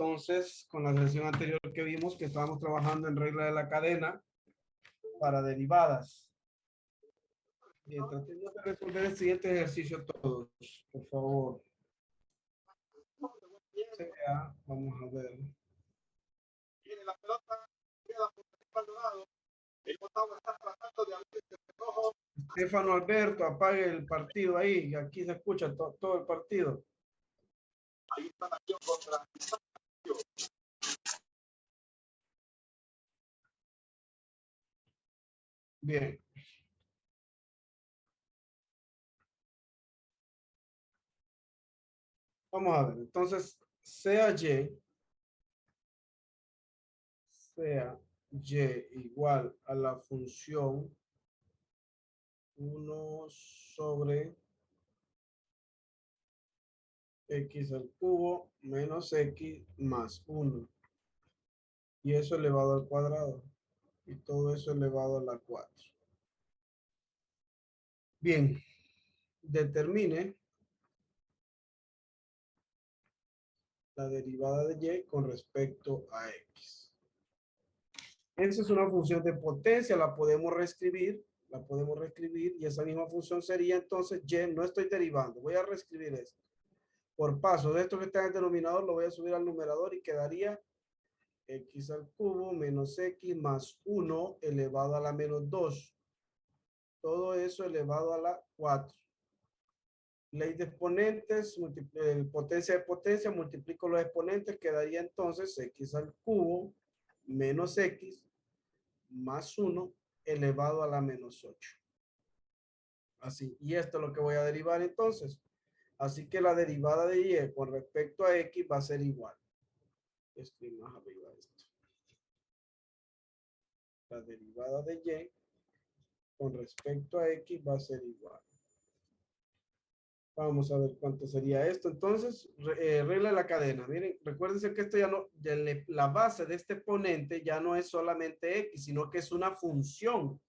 entonces con la sesión anterior que vimos que estábamos trabajando en regla de la cadena para derivadas. Bien, tratemos de resolver el siguiente ejercicio todos, por favor. Vamos a ver. Tiene la pelota, queda por el lado. El Motagua está tratando de abrir el rojo. Estefano Alberto, apague el partido ahí. Aquí se escucha todo el partido. Ahí está la acción contra. Bien. Vamos a ver. Entonces, sea y igual a la función 1 sobre x al cubo menos x más 1. Y eso elevado al cuadrado. Y todo eso elevado a la 4. Bien. Determine la derivada de y con respecto a x. Esa es una función de potencia, la podemos reescribir y esa misma función sería entonces y, no estoy derivando, voy a reescribir esto. Por paso de esto que está en el denominador lo voy a subir al numerador y quedaría x al cubo menos x más 1 elevado a la menos 2. Todo eso elevado a la 4. Ley de exponentes, potencia de potencia, multiplico los exponentes, quedaría entonces x al cubo menos x más 1 elevado a la menos 8. Así, y esto es lo que voy a derivar entonces. Así que la derivada de y con respecto a x va a ser igual. Escribo más arriba esto. La derivada de y con respecto a x va a ser igual. Vamos a ver cuánto sería esto. Entonces, regla de la cadena. Miren, recuérdense que esto ya no, la base de este exponente ya no es solamente x, sino que es una función.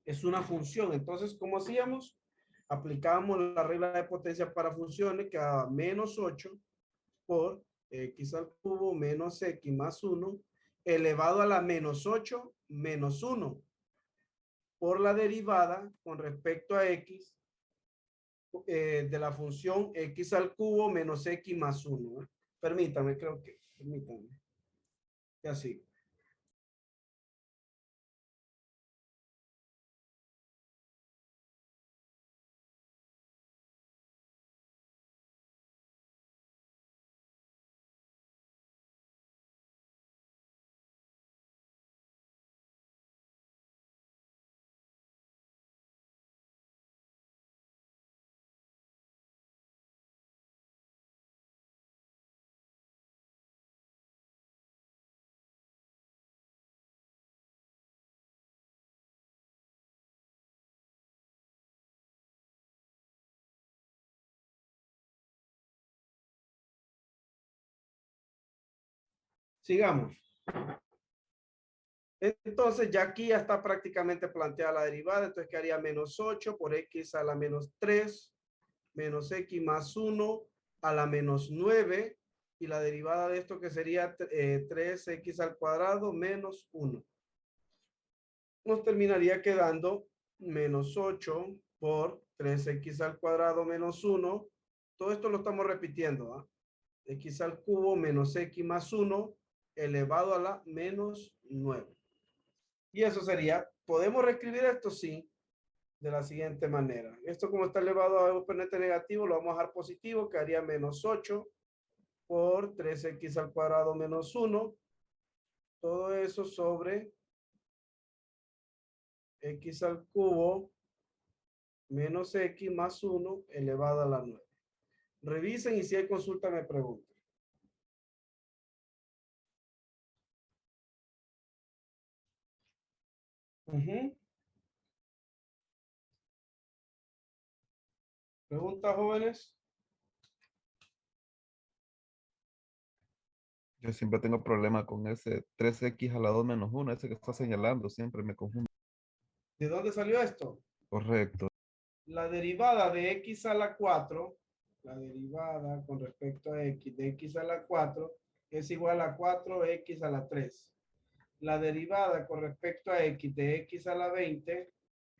Es una función. Entonces, ¿cómo hacíamos? Aplicábamos la regla de potencia para funciones que daba menos 8 por x al cubo menos x más 1 elevado a la menos 8 menos 1 por la derivada con respecto a x de la función x al cubo menos x más 1. Permítame, permítame. Y así. Sigamos. Entonces ya aquí ya está prácticamente planteada la derivada. Entonces quedaría menos 8 por x a la menos 3 menos x más 1 a la menos 9. Y la derivada de esto que sería 3x al cuadrado menos 1. Nos terminaría quedando menos 8 por 3x al cuadrado menos 1. Todo esto lo estamos repitiendo. X al cubo menos x más 1 elevado a la menos 9. Y eso sería, ¿podemos reescribir esto? Sí, de la siguiente manera. Esto como está elevado a un exponente negativo, lo vamos a dejar positivo, quedaría menos 8 por 3x al cuadrado menos 1. Todo eso sobre x al cubo menos x más 1 elevado a la 9. Revisen y si hay consulta me pregunten. ¿Preguntas, jóvenes? Yo siempre tengo problema con ese 3x a la 2 menos 1, ese que está señalando, siempre me confundo. ¿De dónde salió esto? Correcto. La derivada de x a la 4, la derivada con respecto a x de x a la 4, es igual a 4x a la 3. La derivada con respecto a x de x a la 20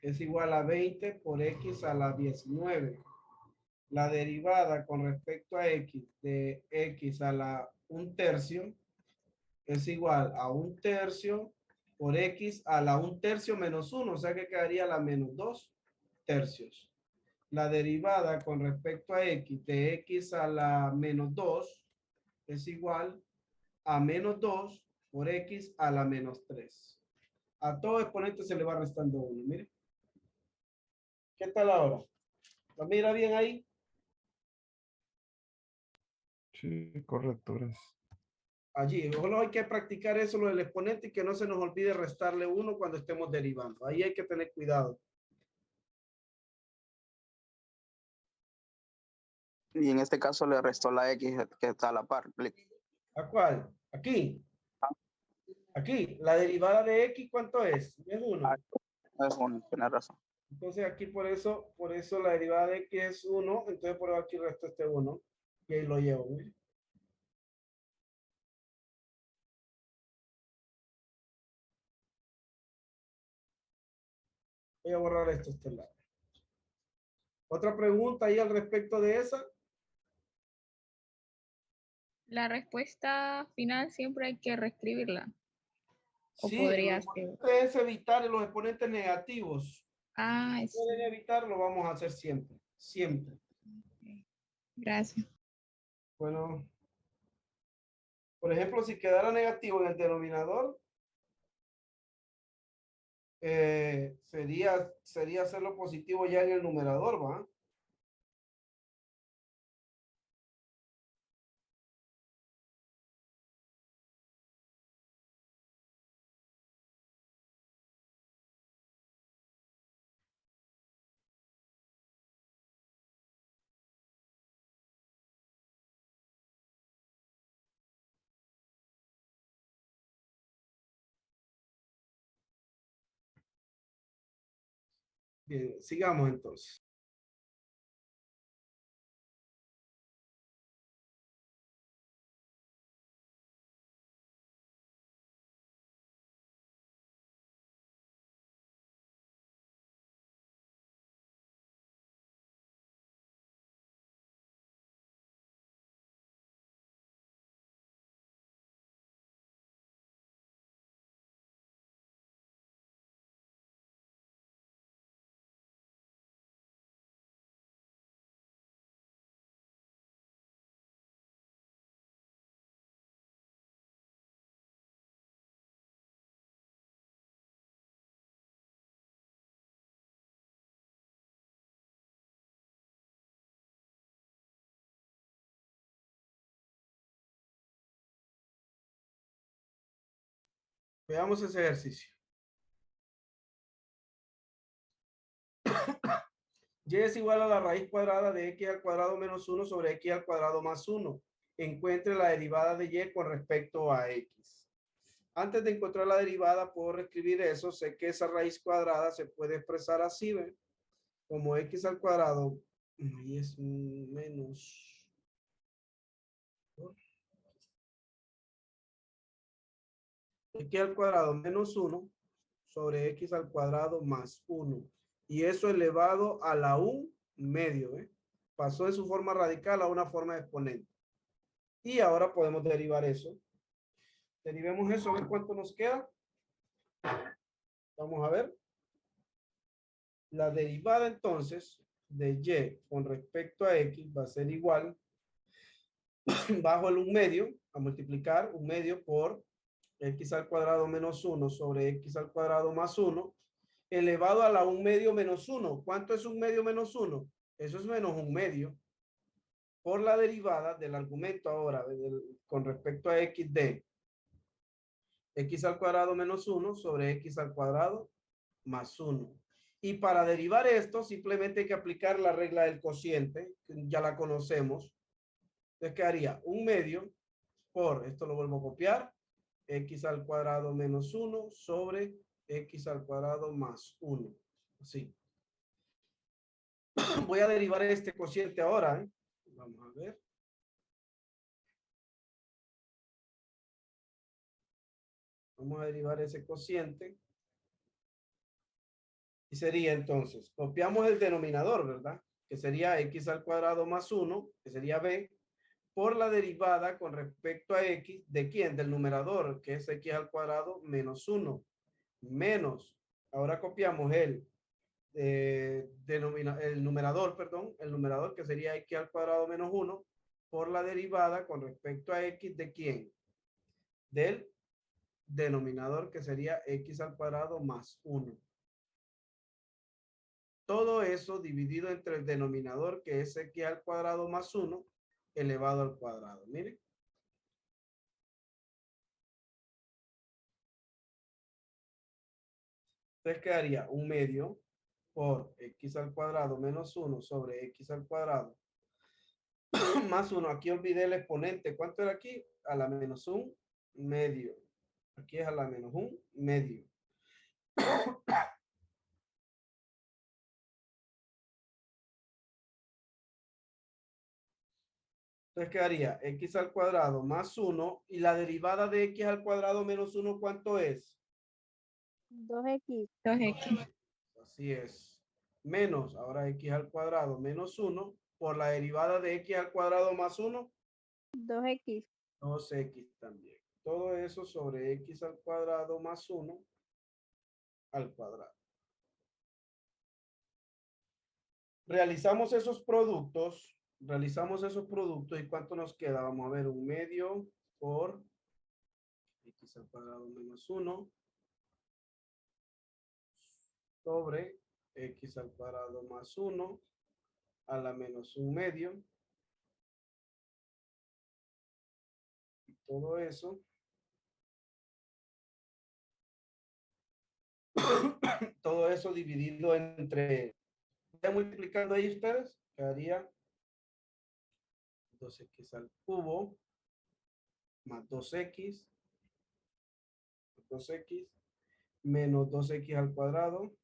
es igual a 20 por x a la 19. La derivada con respecto a x de x a la 1/3 es igual a 1/3 por x a la 1/3 menos 1, o sea que quedaría la menos 2/3. La derivada con respecto a x de x a la menos 2 es igual a menos 2 por x a la menos 3. A todo exponente se le va restando 1. Mire. ¿Qué tal ahora? ¿Lo mira bien ahí? Sí, correcto, gracias. Allí. Solo hay que practicar eso, lo del exponente, y que no se nos olvide restarle 1 cuando estemos derivando. Ahí hay que tener cuidado. Y en este caso le restó la X que está a la par. ¿A cuál? Aquí. Aquí. La derivada de x, ¿cuánto es? Es 1. Es uno, tiene razón. Entonces aquí por eso la derivada de x es 1. Entonces por aquí resto este 1. Y ahí lo llevo. Mire. Voy a borrar esto este lado. ¿Otra pregunta ahí al respecto de esa? La respuesta final siempre hay que reescribirla. O Sí, lo podría ser. importante es evitar los exponentes negativos. Ah, Si pueden evitar, lo vamos a hacer siempre. Siempre. gracias. Bueno, por ejemplo, si quedara negativo en el denominador, sería hacerlo positivo ya en el numerador, ¿va? Bien, sigamos entonces. Veamos ese ejercicio. Y es igual a la raíz cuadrada de x al cuadrado menos 1 sobre x al cuadrado más 1. Encuentre la derivada de y con respecto a x. Antes de encontrar la derivada, puedo reescribir eso. Sé que esa raíz cuadrada se puede expresar así, ¿ve? Como x al cuadrado, y es menos x al cuadrado menos 1 sobre x al cuadrado más 1. Y eso elevado a la 1 medio, ¿eh? Pasó de su forma radical a una forma de exponente. Y ahora podemos derivar eso. Derivemos eso, a ver cuánto nos queda. Vamos a ver. La derivada entonces de y con respecto a x va a ser igual bajo el 1 medio, a multiplicar 1 medio por x al cuadrado menos 1 sobre x al cuadrado más 1 elevado a la 1 medio menos 1. ¿Cuánto es 1 medio menos 1? Eso es menos 1 medio por la derivada del argumento ahora con respecto a x de x al cuadrado menos 1 sobre x al cuadrado más 1. Y para derivar esto, simplemente hay que aplicar la regla del cociente, que ya la conocemos. Entonces quedaría 1 medio por, esto lo vuelvo a copiar, x al cuadrado menos 1 sobre x al cuadrado más 1. Así. Voy a derivar este cociente ahora, ¿eh? Vamos a ver. Vamos a derivar ese cociente. Y sería entonces, copiamos el denominador, ¿verdad? Que sería x al cuadrado más 1, que sería b, por la derivada con respecto a x, ¿de quién? Del numerador, que es x al cuadrado menos 1, menos, ahora copiamos el numerador, perdón, el numerador que sería x al cuadrado menos 1, por la derivada con respecto a x, ¿de quién? Del denominador que sería x al cuadrado más 1. Todo eso dividido entre el denominador que es x al cuadrado más 1 elevado al cuadrado. Miren. Entonces quedaría un medio por x al cuadrado menos 1 sobre x al cuadrado más 1. Aquí olvidé el exponente. ¿Cuánto era aquí? A la menos 1 medio. Aquí es a la menos 1 medio. Entonces quedaría x al cuadrado más 1 y la derivada de x al cuadrado menos 1, ¿cuánto es? 2x. 2x. Así es. Menos, ahora x al cuadrado menos 1 por la derivada de x al cuadrado más 1, 2x. 2x también. Todo eso sobre x al cuadrado más 1 al cuadrado. Realizamos esos productos y ¿cuánto nos queda? Vamos a ver, un medio por x al cuadrado menos 1 sobre x al cuadrado más 1 a la menos 1 medio. Y todo eso todo eso dividido entre, ¿están multiplicando ahí ustedes? Quedaría 2x al cubo más 2x menos 2x al cuadrado,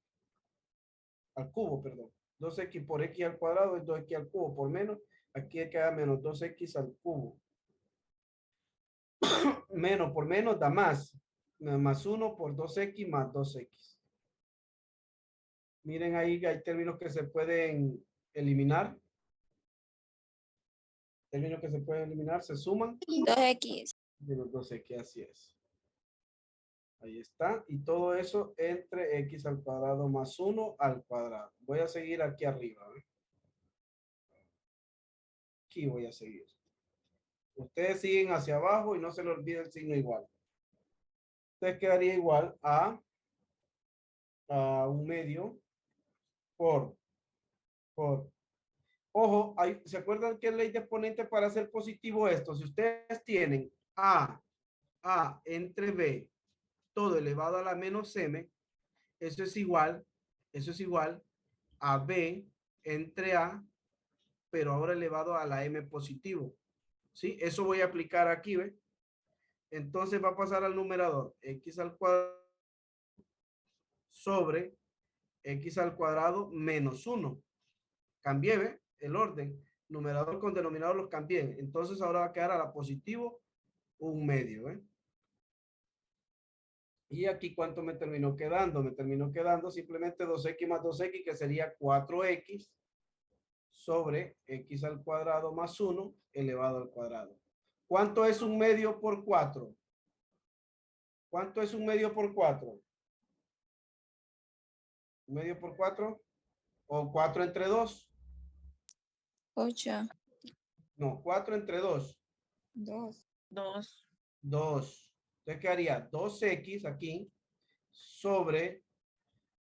al cubo, perdón. 2x por x al cuadrado es 2x al cubo por menos. Aquí queda menos 2x al cubo. Menos por menos da más. Más 1 por 2x más 2x. Miren ahí que hay términos que se pueden eliminar. Términos que se pueden eliminar se suman. 2x. Menos 2x, así es. Ahí está. Y todo eso entre x al cuadrado más 1 al cuadrado. Voy a seguir aquí arriba. Aquí voy a seguir. Ustedes siguen hacia abajo y no se les olvide el signo igual. Entonces quedaría igual a un medio por. Ojo, ¿se acuerdan que es ley de exponente para hacer positivo esto? Si ustedes tienen A entre B, todo elevado a la menos M, eso es igual a B entre A, pero ahora elevado a la M positivo. ¿Sí? Eso voy a aplicar aquí, ¿ve? Entonces va a pasar al numerador, x al cuadrado sobre x al cuadrado menos 1. Cambié, ¿ve? El orden. Numerador con denominador los cambié. Entonces ahora va a quedar a la positivo un medio, ¿eh? Y aquí, ¿cuánto me terminó quedando? Me terminó quedando simplemente 2x más 2x, que sería 4x sobre x al cuadrado más 1 elevado al cuadrado. ¿Cuánto es un medio por 4? ¿Cuánto es un medio por 4? ¿Un medio por 4? ¿O 4 entre 2? 8. No, 4 entre 2. 2. 2. Entonces quedaría 2x aquí sobre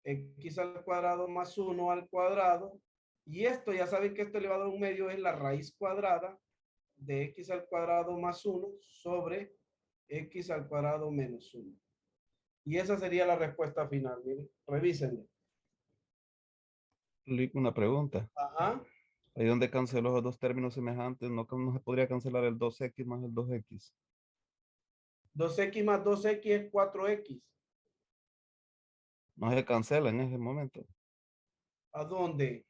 x al cuadrado más 1 al cuadrado. Y esto, ya saben que esto elevado a un medio es la raíz cuadrada de x al cuadrado más 1 sobre x al cuadrado menos 1. Y esa sería la respuesta final. Miren, revísenlo. Una pregunta. Ajá. Ahí donde canceló los dos términos semejantes, no se podría cancelar el 2x más el 2x. 2x más 2x es 4x. No se cancela en ese momento. ¿A dónde?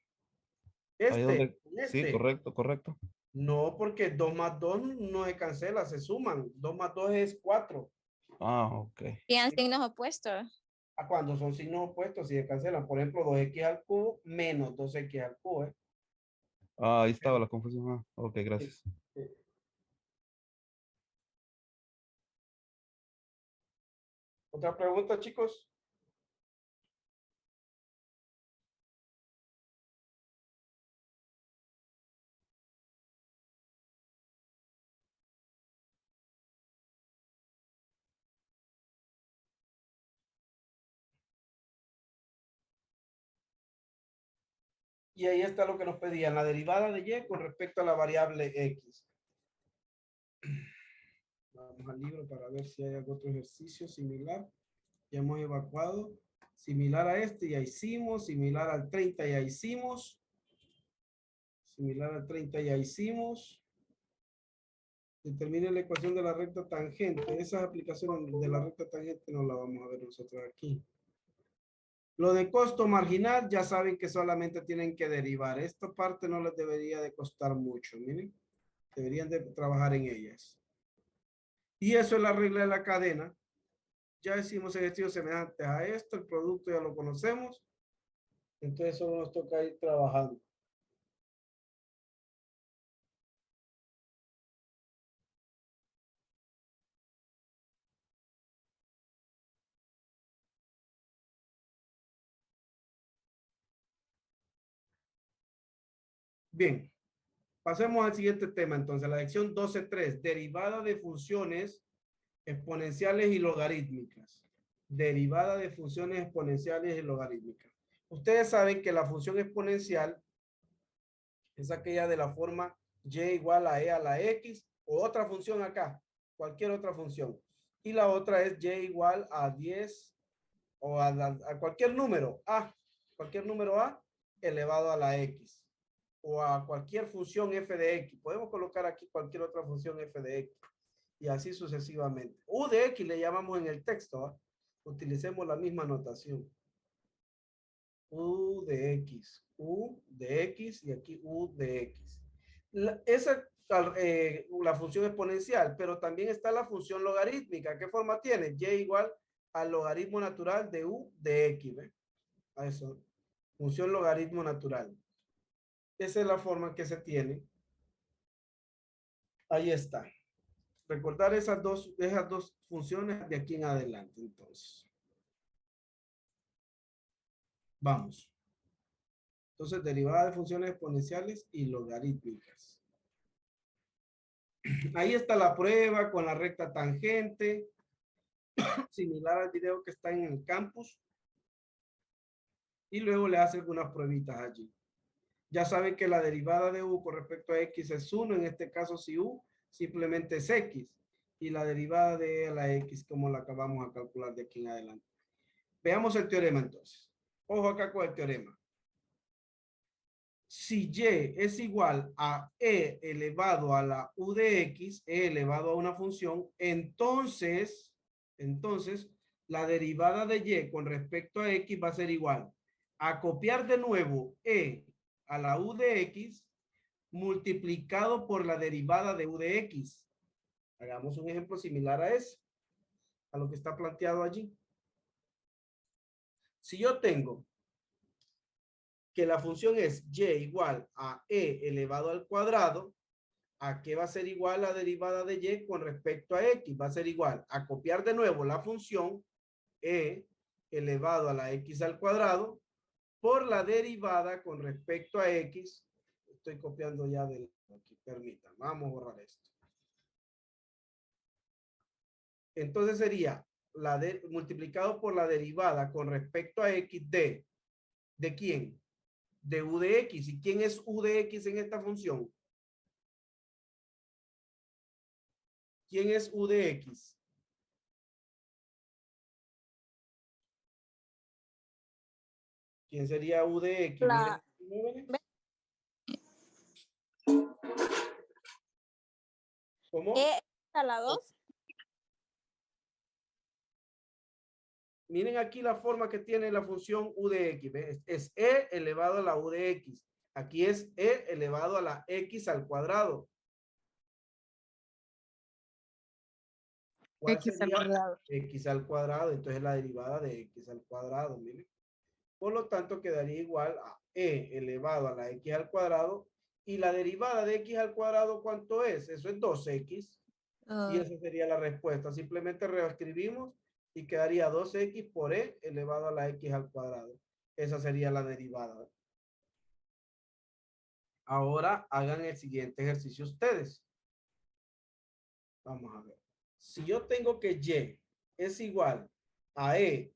Ahí donde, sí, Este. correcto. No, porque 2 más 2 no se cancela, se suman. 2 más 2 es 4. Ah, ok. Tienen signos opuestos. A cuando son signos opuestos, si se cancelan, por ejemplo, 2x al cubo menos 2x al cubo. Ah, ahí estaba la confusión. Ah, ok, Sí, gracias. sí. ¿Otra pregunta, chicos? Y ahí está lo que nos pedían, la derivada de y con respecto a la variable x. Vamos al libro para ver si hay algún otro ejercicio similar. Ya hemos evacuado. Similar a este ya hicimos. Similar al 30 ya hicimos. Similar al 30 ya hicimos. Determine la ecuación de la recta tangente. Esas aplicaciones de la recta tangente no la vamos a ver nosotros aquí. Lo de costo marginal, ya saben que solamente tienen que derivar. Esta parte no les debería de costar mucho, miren. Deberían de trabajar en ellas. Y eso es la regla de la cadena. Ya hicimos ejercicios semejantes a esto. El producto ya lo conocemos. Entonces solo nos toca ir trabajando. Bien. Pasemos al siguiente tema. Entonces, la lección 12.3. Derivada de funciones exponenciales y logarítmicas. Derivada de funciones exponenciales y logarítmicas. Ustedes saben que la función exponencial es aquella de la forma y igual a e a la x o otra función acá, cualquier otra función. Y la otra es y igual a 10 o a cualquier número a elevado a la x o a cualquier función f de x. Podemos colocar aquí cualquier otra función f de x y así sucesivamente. U de x le llamamos en el texto. ¿Ah? Utilicemos la misma notación. U de x y aquí U de x. Esa la función exponencial, pero también está la función logarítmica. ¿Qué forma tiene? Y igual al logaritmo natural de U de x. ¿Ve? A eso. Función logaritmo natural. Esa es la forma que se tiene. Ahí está. Recordar esas dos funciones de aquí en adelante, entonces. Vamos. Entonces, derivada de funciones exponenciales y logarítmicas. Ahí está la prueba con la recta tangente, similar al video que está en el campus. Y luego le hace algunas pruebitas allí. Ya saben que la derivada de u con respecto a x es 1. En este caso, si u simplemente es x. Y la derivada de la x, como la acabamos a calcular de aquí en adelante. Veamos el teorema entonces. Ojo acá con el teorema. Si y es igual a e elevado a la u de x, e elevado a una función, entonces la derivada de y con respecto a x va a ser igual a copiar de nuevo e a la u de x multiplicado por la derivada de u de x. Hagamos un ejemplo similar a ese, a lo que está planteado allí. Si yo tengo que la función es y igual a e elevado al cuadrado, ¿a qué va a ser igual la derivada de y con respecto a x? Va a ser igual a copiar de nuevo la función e elevado a la x al cuadrado por la derivada con respecto a x. Estoy copiando ya del aquí, permítanme, vamos a borrar esto. Entonces sería multiplicado por la derivada con respecto a x ¿de quién? De u de x. ¿Y quién es u de x en esta función? ¿Quién es u de x? ¿Quién sería u de x? La- Miren, ¿cómo? E a la 2. Miren aquí la forma que tiene la función u de x. ¿Ves? Es e elevado a la u de x. Aquí es e elevado a la x al cuadrado. ¿Cuál X al sería? cuadrado. X al cuadrado. Entonces la derivada de X al cuadrado, miren. Por lo tanto, quedaría igual a E elevado a la X al cuadrado. Y la derivada de X al cuadrado, ¿cuánto es? Eso es 2X. Y esa sería la respuesta. Simplemente reescribimos y quedaría 2X por E elevado a la X al cuadrado. Esa sería la derivada. Ahora hagan el siguiente ejercicio ustedes. Vamos a ver. Si yo tengo que Y es igual a E,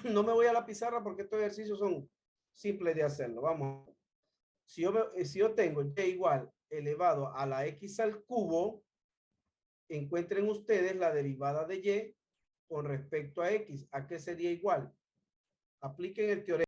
no me voy a la pizarra porque estos ejercicios son simples de hacerlo. Vamos. Si yo tengo Y igual elevado a la X al cubo, encuentren ustedes la derivada de Y con respecto a X. ¿A qué sería igual? Apliquen el teorema.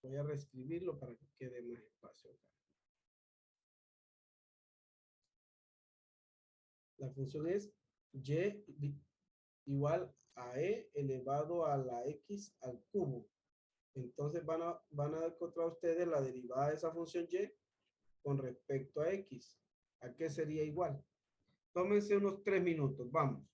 Voy a reescribirlo para que quede más espacio acá. La función es Y igual a E elevado a la X al cubo. Entonces van a encontrar ustedes la derivada de esa función Y con respecto a X. ¿A qué sería igual? Tómense unos 3 minutos. Vamos.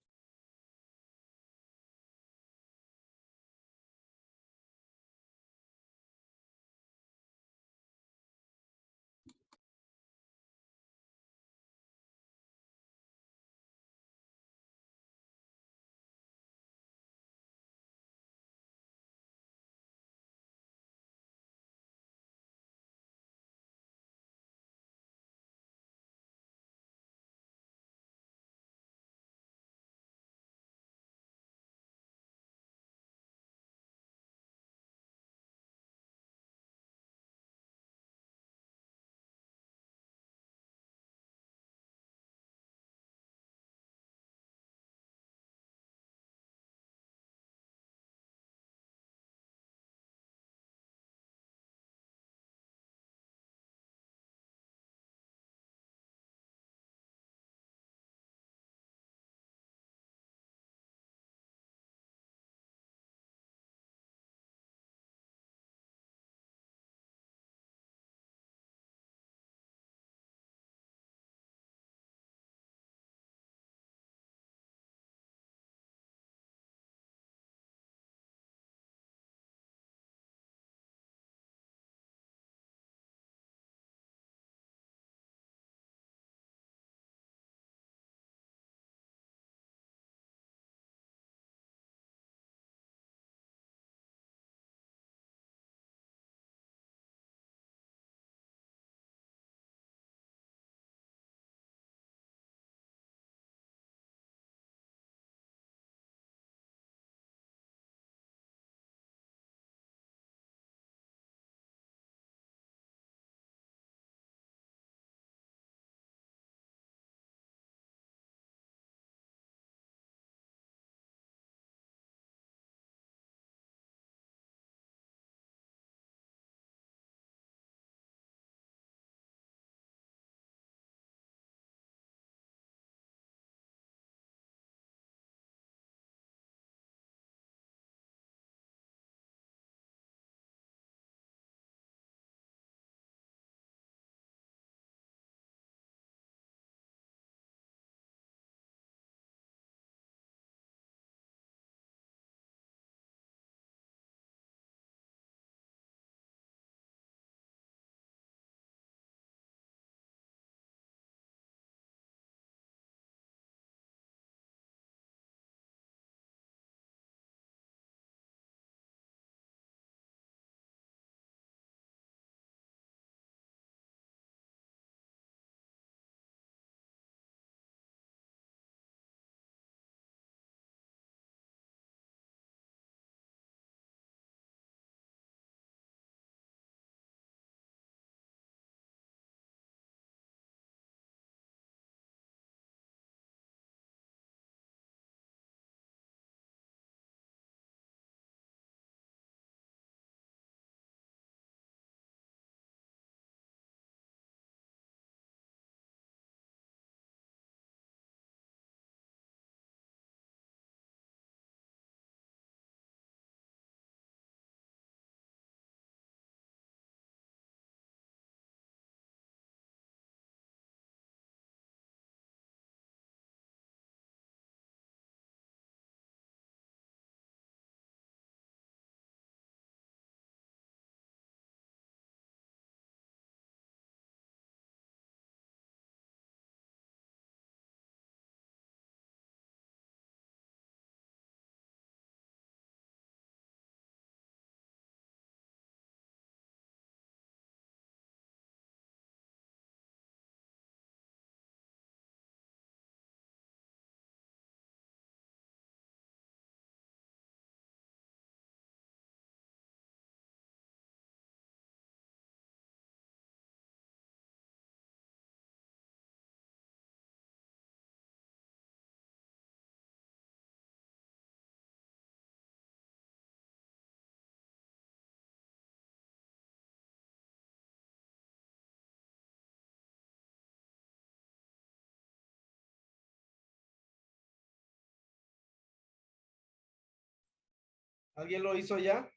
¿Alguien lo hizo ya?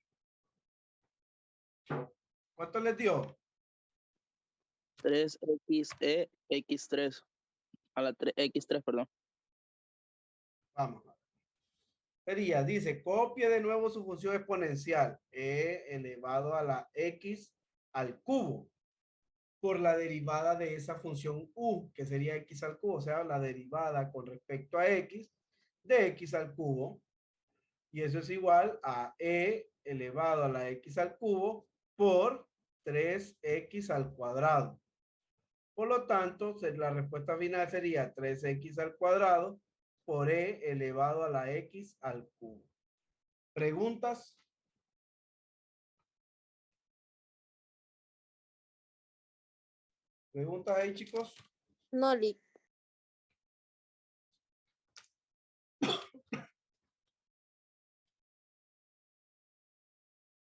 ¿Cuánto les dio? 3xe x3 a la x3, perdón. Vamos. Sería, dice, copie de nuevo su función exponencial, e elevado a la x al cubo, por la derivada de esa función u, que sería x al cubo, o sea, la derivada con respecto a x de x al cubo, y eso es igual a e elevado a la x al cubo por 3x al cuadrado. Por lo tanto, la respuesta final sería 3x al cuadrado por e elevado a la x al cubo. ¿Preguntas? ¿Preguntas ahí, chicos? No, Lick.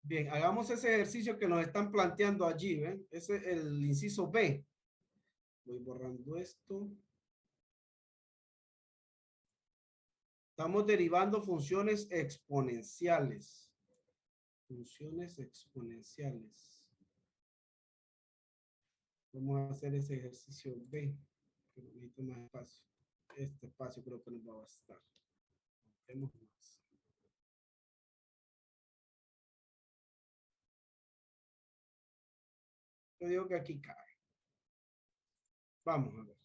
Bien, hagamos ese ejercicio que nos están planteando allí, ¿ven? Ese es el inciso B. Voy borrando esto. Estamos derivando funciones exponenciales. Funciones exponenciales. Vamos a hacer ese ejercicio B. Que necesito más espacio. Este espacio creo que nos va a bastar. Tenemos más. Yo digo que aquí cae. Vamos a ver.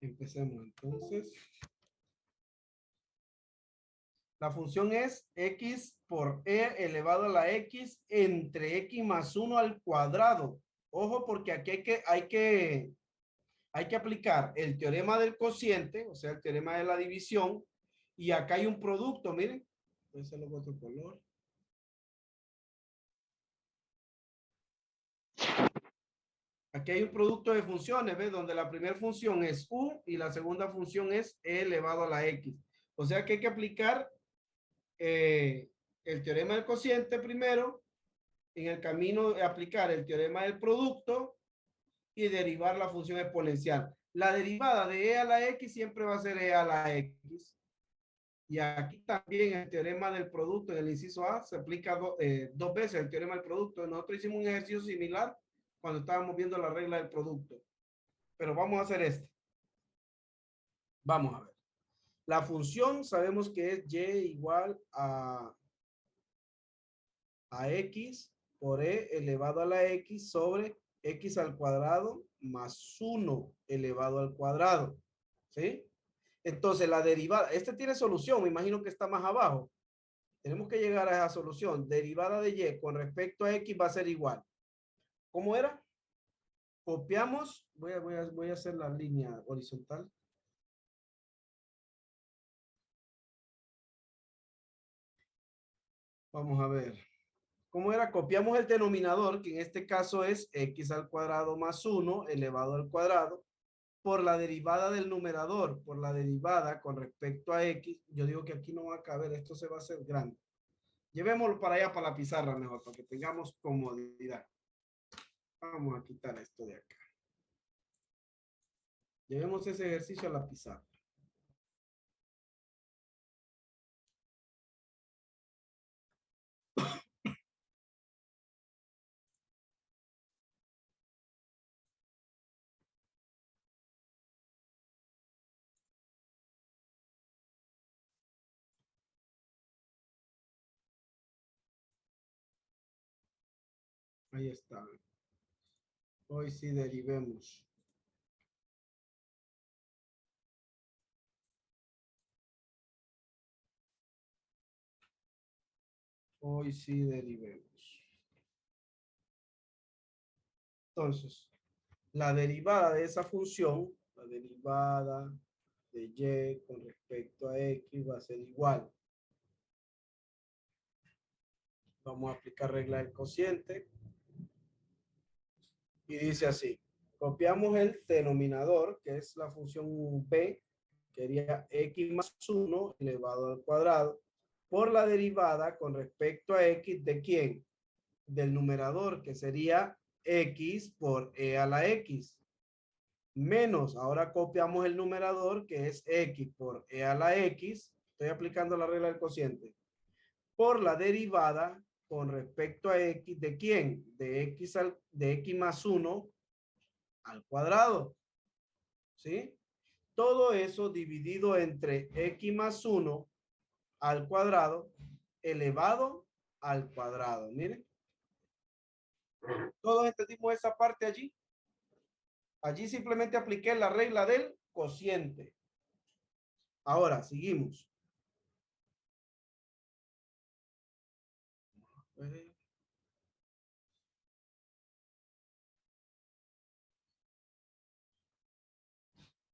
Empecemos entonces. La función es x por e elevado a la x entre x más 1 al cuadrado. Ojo, porque aquí hay que aplicar el teorema del cociente, o sea, el teorema de la división, y acá hay un producto, miren. Voy a hacerlo con otro color. Aquí hay un producto de funciones, ¿ves? Donde la primera función es u y la segunda función es e elevado a la x. O sea que hay que aplicar el teorema del cociente primero, en el camino de aplicar el teorema del producto y derivar la función exponencial. La derivada de e a la x siempre va a ser e a la x. Y aquí también el teorema del producto en el inciso A se aplica dos veces el teorema del producto. Nosotros hicimos un ejercicio similar cuando estábamos viendo la regla del producto. Pero vamos a hacer este. Vamos a ver. La función sabemos que es y igual a x por e elevado a la x sobre x al cuadrado más 1 elevado al cuadrado. ¿Sí? Entonces la derivada, este tiene solución, me imagino que está más abajo. Tenemos que llegar a esa solución. Derivada de y con respecto a x va a ser igual. ¿Cómo era? Copiamos, voy a hacer la línea horizontal. Vamos a ver. ¿Cómo era? Copiamos el denominador, que en este caso es x al cuadrado más 1 elevado al cuadrado, por la derivada del numerador, por la derivada con respecto a x. Yo digo que aquí no va a caber, esto se va a hacer grande. Llevémoslo para allá, para la pizarra mejor, para que tengamos comodidad. Vamos a quitar esto de acá. Llevemos ese ejercicio a la pizarra. Ahí está. Hoy sí derivemos. Hoy sí derivemos. Entonces, la derivada de esa función, la derivada de y con respecto a x va a ser igual. Vamos a aplicar regla del cociente. Y dice así. Copiamos el denominador, que es la función b, que sería x más 1 elevado al cuadrado, por la derivada con respecto a x de quién? Del numerador, que sería x por e a la x. Menos, ahora copiamos el numerador, que es x por e a la x, Estoy aplicando la regla del cociente. Por la derivada con respecto a x, ¿de quién? De x más 1 al cuadrado. ¿Sí? Todo eso dividido entre x más 1 al cuadrado elevado al cuadrado. Miren. Todos entendimos esa parte allí. Allí simplemente apliqué la regla del cociente. Ahora, seguimos.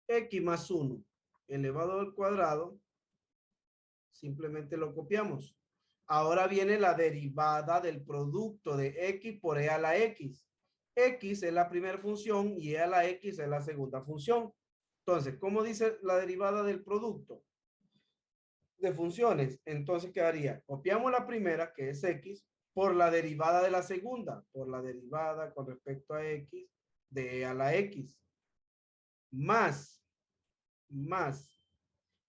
X más 1 elevado al cuadrado, simplemente lo copiamos. Ahora viene la derivada del producto de x por e a la x. X es la primera función y e a la x es la segunda función. Entonces, ¿cómo dice la derivada del producto de funciones? Entonces quedaría, copiamos la primera, que es x, por la derivada de la segunda, por la derivada con respecto a x de e a la x, más,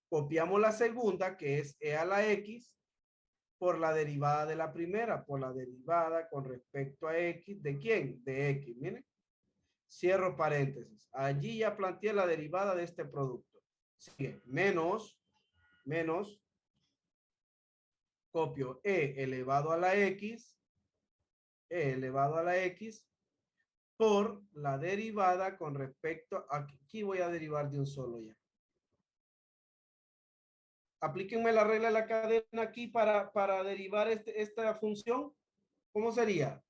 copiamos la segunda, que es e a la x, por la derivada de la primera, por la derivada con respecto a x, ¿de quién? De x, miren. Cierro paréntesis. Allí ya planteé la derivada de este producto. Sigue, menos, copio e elevado a la x, por la derivada con respecto a, aquí voy a derivar de un solo ya. Aplíquenme la regla de la cadena aquí para derivar esta función. ¿Cómo sería?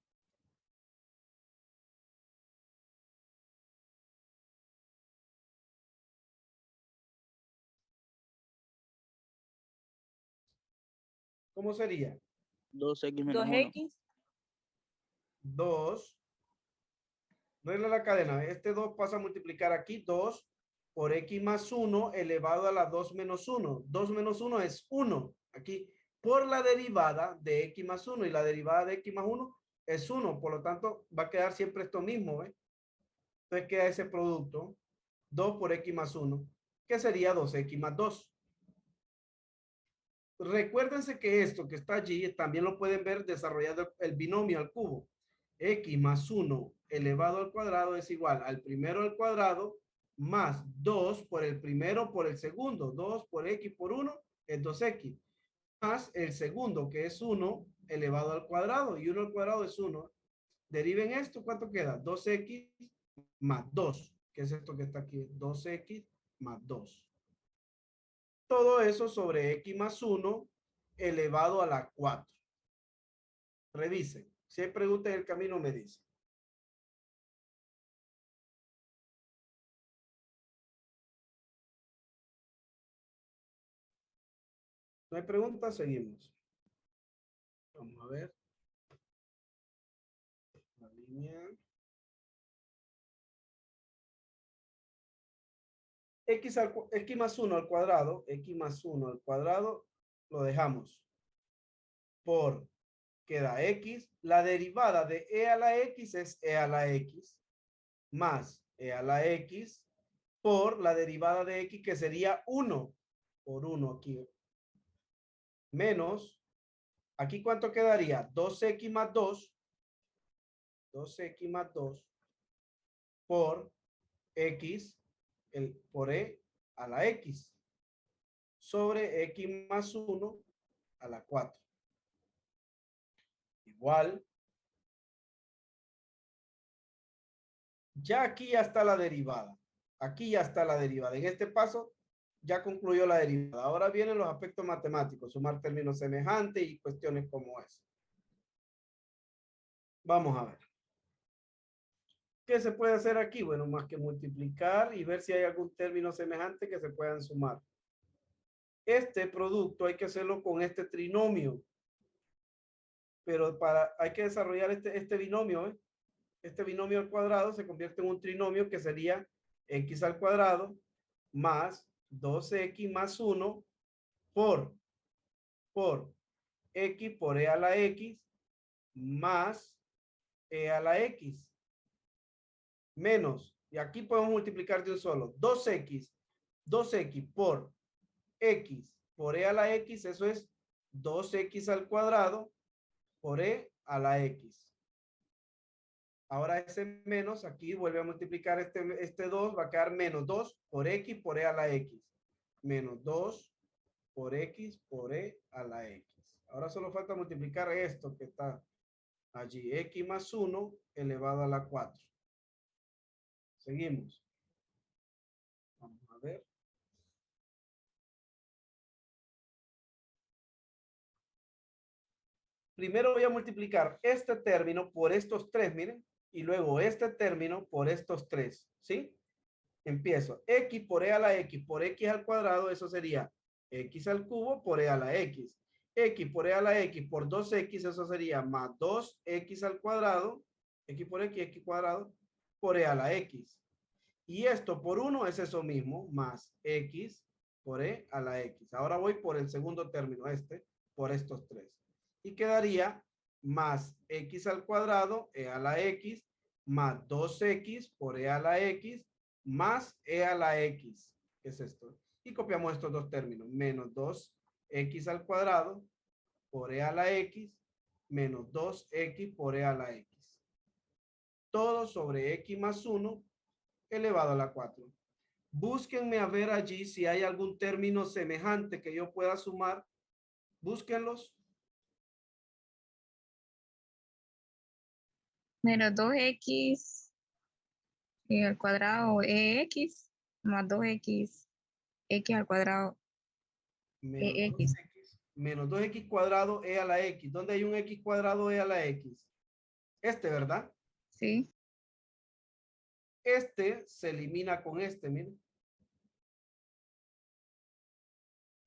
¿Cómo sería? 2x menos 1. 2x. 2. Regla de la cadena. Este 2 pasa a multiplicar aquí 2 por x más 1 elevado a la 2 menos 1. 2 menos 1 es 1. Aquí por la derivada de x más 1 y la derivada de x más 1 es 1. Por lo tanto, va a quedar siempre esto mismo. Entonces queda ese producto 2 por x más 1, que sería 2x más 2. Recuérdense que esto que está allí también lo pueden ver desarrollado el binomio al cubo. X más 1 elevado al cuadrado es igual al primero al cuadrado más 2 por el primero por el segundo. 2 por x por 1 es 2x. Más el segundo que es 1 elevado al cuadrado. Y 1 al cuadrado es 1. Deriven esto, ¿cuánto queda? 2x más 2. ¿Qué es esto que está aquí? 2x más 2. Todo eso sobre x más 1 elevado a la 4. Revisen. Si hay preguntas en el camino, me dicen. No hay preguntas, seguimos. Vamos a ver. La línea. X más 1 al cuadrado, x más 1 al cuadrado, lo dejamos por, queda x, la derivada de e a la x es e a la x, más e a la x, por la derivada de x que sería 1, por 1 aquí, menos, aquí ¿cuánto quedaría? 2x más 2, 2x más 2, por x, por e a la x, sobre x más 1 a la 4. Igual. Ya aquí ya está la derivada. Aquí ya está la derivada. En este paso ya concluyó la derivada. Ahora vienen los aspectos matemáticos, sumar términos semejantes y cuestiones como esa. Vamos a ver. ¿Qué se puede hacer aquí? Bueno, más que multiplicar y ver si hay algún término semejante que se puedan sumar. Este producto hay que hacerlo con este trinomio. Pero hay que desarrollar este binomio. Este binomio al cuadrado se convierte en un trinomio que sería x al cuadrado más 2x más 1 por x por e a la x más e a la x menos, y aquí podemos multiplicar de un solo, 2x por x por e a la x, eso es 2x al cuadrado por e a la x. Ahora ese menos, aquí vuelve a multiplicar este 2, va a quedar menos 2 por x por e a la x. Menos 2 por x por e a la x. Ahora solo falta multiplicar esto que está allí, x más 1 elevado a la 4. Seguimos. Vamos a ver. Primero voy a multiplicar este término por estos tres, miren, y luego este término por estos tres, ¿sí? Empiezo, x por e a la x por x al cuadrado, eso sería x al cubo por e a la x. X por e a la x por 2x, eso sería más 2x al cuadrado, x por x cuadrado, por e a la x. Y esto por 1 es eso mismo, más x por e a la x. Ahora voy por el segundo término, por estos tres. Y quedaría más x al cuadrado, e a la x, más 2x por e a la x, más e a la x. ¿Qué es esto? Y copiamos estos dos términos, menos 2x al cuadrado por e a la x, menos 2x por e a la x. Todo sobre x más 1 elevado a la 4. Búsquenme a ver allí si hay algún término semejante que yo pueda sumar. Búsquenlos. Menos 2x al cuadrado ex más 2x x al cuadrado Menos ex. 2x, menos 2x cuadrado e a la x. ¿Dónde hay un x cuadrado e a la x? ¿Verdad? Sí. Se elimina con miren.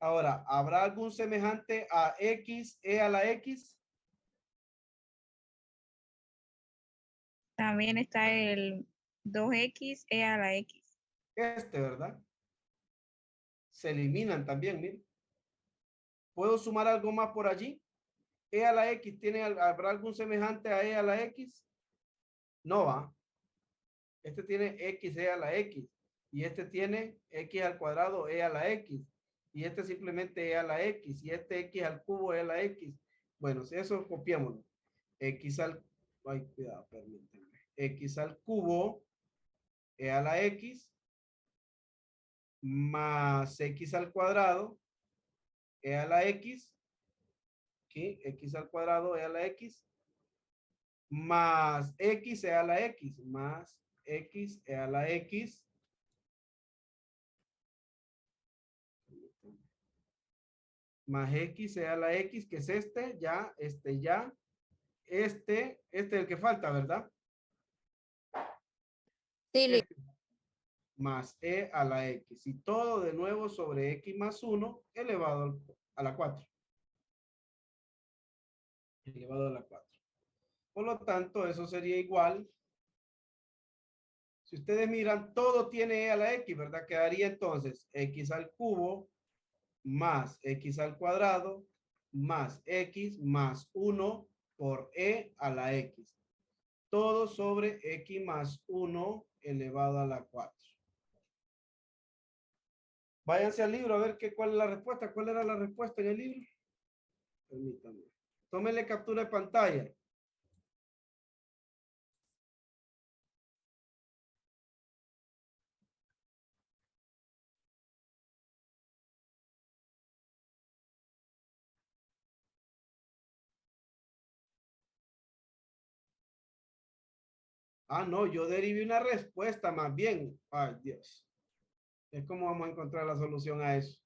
Ahora, ¿habrá algún semejante a x e a la x? También está el 2x e a la x. ¿Verdad? Se eliminan también, miren. ¿Puedo sumar algo más por allí? ¿E a la x habrá algún semejante a e a la x? No va. Este tiene x e a la x. Y este tiene x al cuadrado e a la x. Y este simplemente e a la x. Y este x al cubo e a la x. Bueno, si eso copiémoslo. X al... Ay, cuidado, permítanme. X al cubo e a la x más x al cuadrado e a la x. Aquí, x al cuadrado e a la x más x e a la x más x e a la x más x e a la x, que es ya, ya, es el que falta, ¿verdad? Sí, Más e a la x, y todo de nuevo sobre x más 1 elevado a la 4. Elevado a la 4. Por lo tanto, eso sería igual. Si ustedes miran, todo tiene e a la x, ¿verdad? Quedaría entonces x al cubo más x al cuadrado más x más 1 por e a la x. Todo sobre x más 1 elevado a la 4. Váyanse al libro a ver cuál es la respuesta. ¿Cuál era la respuesta en el libro? Permítanme. Tómenle captura de pantalla. Ah, no, yo derivé una respuesta más bien. Ay, Dios. Es como vamos a encontrar la solución a eso.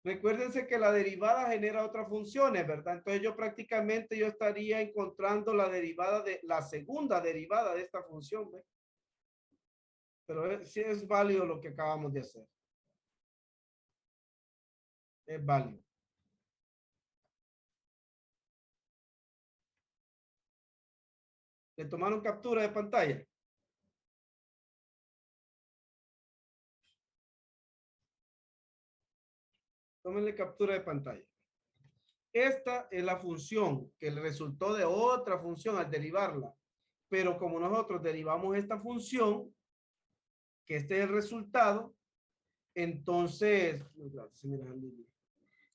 Recuérdense que la derivada genera otras funciones, ¿verdad? Entonces yo prácticamente estaría encontrando la derivada de la segunda derivada de esta función, ¿ve? Pero sí es válido lo que acabamos de hacer. Es válido. ¿Le tomaron captura de pantalla? Tómenle captura de pantalla. Esta es la función que le resultó de otra función al derivarla. Pero como nosotros derivamos esta función, que este es el resultado, Entonces,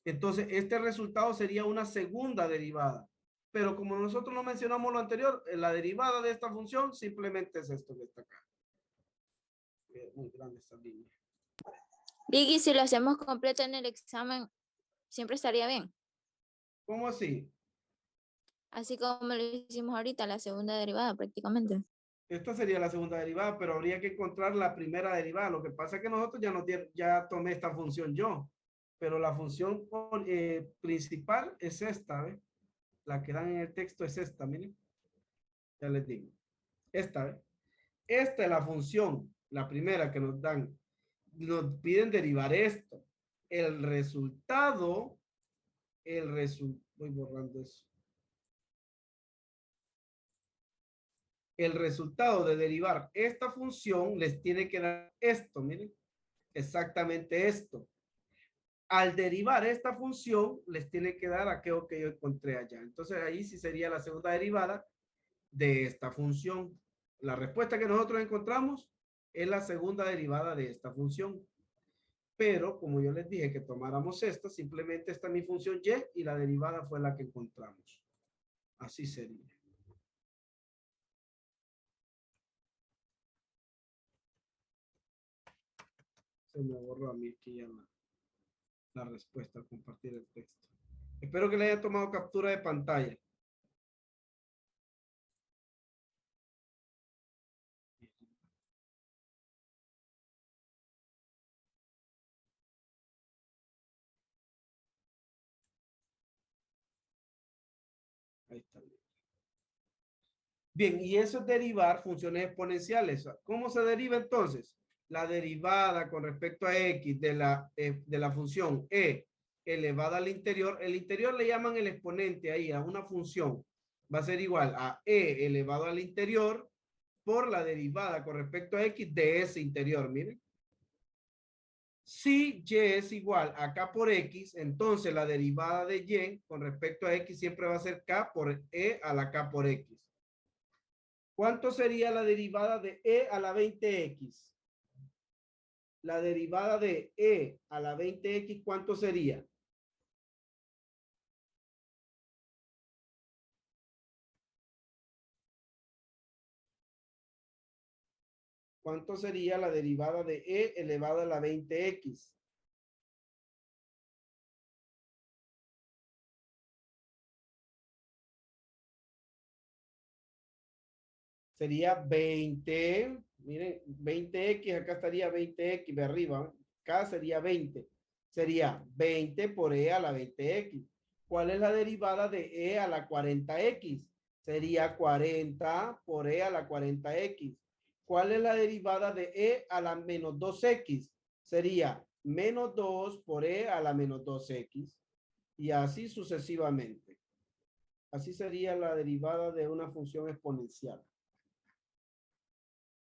entonces este resultado sería una segunda derivada. Pero como nosotros no mencionamos lo anterior, la derivada de esta función simplemente es esto que está acá. Muy grande esta línea. Vicky, si lo hacemos completo en el examen, siempre estaría bien. ¿Cómo así? Así como lo hicimos ahorita, la segunda derivada prácticamente. Esta sería la segunda derivada, pero habría que encontrar la primera derivada. Lo que pasa es que nosotros ya tomé esta función yo, pero la función principal es esta, ¿ves? La que dan en el texto es esta, miren. Ya les digo. Esta, ¿ves? Esta es la función, la primera que nos dan. Nos piden derivar esto. El resultado, voy borrando eso. El resultado de derivar esta función les tiene que dar esto, miren, exactamente esto. Al derivar esta función, les tiene que dar aquello que yo encontré allá. Entonces ahí sí sería la segunda derivada de esta función. La respuesta que nosotros encontramos es la segunda derivada de esta función. Pero como yo les dije que tomáramos esta, simplemente esta es mi función y la derivada fue la que encontramos. Así sería. Se me borró a mí aquí ya la respuesta al compartir el texto. Espero que le haya tomado captura de pantalla. Ahí está. Bien, y eso es derivar funciones exponenciales. ¿Cómo se deriva entonces? La derivada con respecto a x de la función e elevada al interior. El interior le llaman el exponente ahí a una función. Va a ser igual a e elevado al interior por la derivada con respecto a x de ese interior. Miren. Si y es igual a k por x, entonces la derivada de y con respecto a x siempre va a ser k por e a la k por x. ¿Cuánto sería la derivada de e a la 20x? La derivada de e a la 20x, ¿cuánto sería? ¿Cuánto sería la derivada de e elevado a la 20x? Sería 20, miren, 20x, acá estaría 20x de arriba, acá sería 20. Sería 20 por e a la 20x. ¿Cuál es la derivada de e a la 40x? Sería 40 por e a la 40x. ¿Cuál es la derivada de e a la menos 2x? Sería menos 2 por e a la menos 2x. Y así sucesivamente. Así sería la derivada de una función exponencial.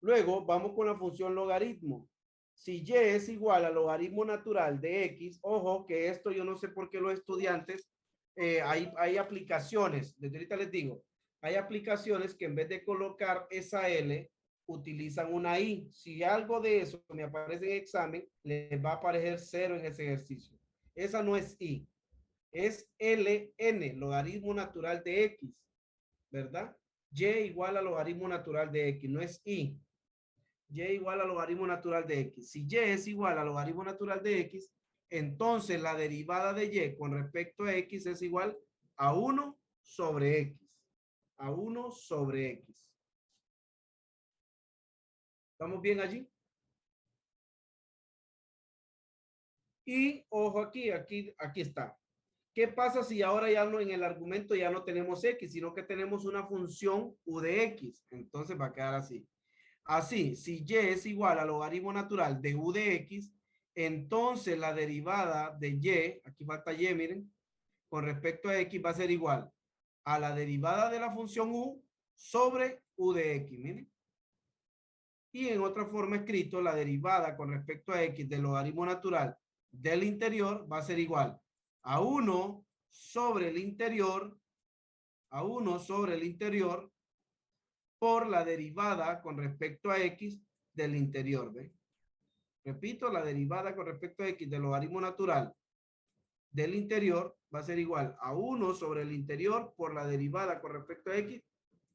Luego vamos con la función logaritmo. Si y es igual al logaritmo natural de x, ojo que esto yo no sé por qué los estudiantes, hay aplicaciones, desde ahorita les digo, hay aplicaciones que en vez de colocar esa L, utilizan una I. Si algo de eso me aparece en examen, les va a aparecer 0 en ese ejercicio. Esa no es I, es LN, logaritmo natural de X, ¿verdad? Y igual al logaritmo natural de X, no es I. Y igual al logaritmo natural de X. Si Y es igual al logaritmo natural de X, entonces la derivada de Y con respecto a X es igual a 1 sobre X. A 1 sobre X. ¿Estamos bien allí? Y ojo aquí está. ¿Qué pasa si ahora ya no en el argumento ya no tenemos X, sino que tenemos una función U de X? Entonces va a quedar así. Así, si y es igual al logaritmo natural de u de x, entonces la derivada de y, aquí falta y, miren, con respecto a x va a ser igual a la derivada de la función u sobre u de x, miren. Y en otra forma escrito, la derivada con respecto a x del logaritmo natural del interior va a ser igual a 1 sobre el interior, a 1 sobre el interior por la derivada con respecto a x del interior, ¿ve? Repito, la derivada con respecto a x del logaritmo natural del interior va a ser igual a 1 sobre el interior por la derivada con respecto a x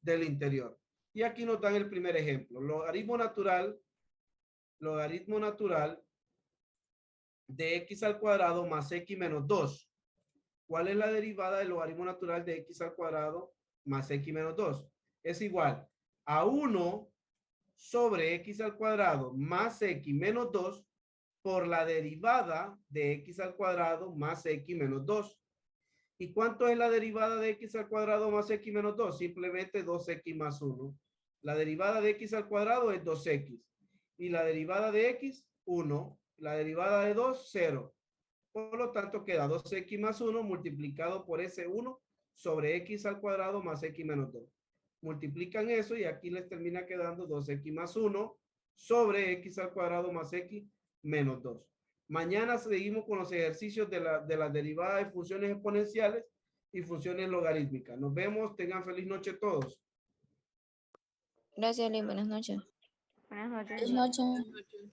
del interior. Y aquí nos dan el primer ejemplo. Logaritmo natural de x al cuadrado más x menos 2. ¿Cuál es la derivada del logaritmo natural de x al cuadrado más x menos 2? Es igual a 1 sobre x al cuadrado más x menos 2 por la derivada de x al cuadrado más x menos 2. ¿Y cuánto es la derivada de x al cuadrado más x menos 2? Simplemente 2x más 1. La derivada de x al cuadrado es 2x. Y la derivada de x, 1. La derivada de 2, 0. Por lo tanto, queda 2x más 1 multiplicado por ese 1 sobre x al cuadrado más x menos 2. Multiplican eso y aquí les termina quedando 2x más 1 sobre x al cuadrado más x menos 2. Mañana seguimos con los ejercicios de la derivada de funciones exponenciales y funciones logarítmicas. Nos vemos. Tengan feliz noche todos. Gracias, Lee. Buenas noches. Buenas noches. Buenas noches.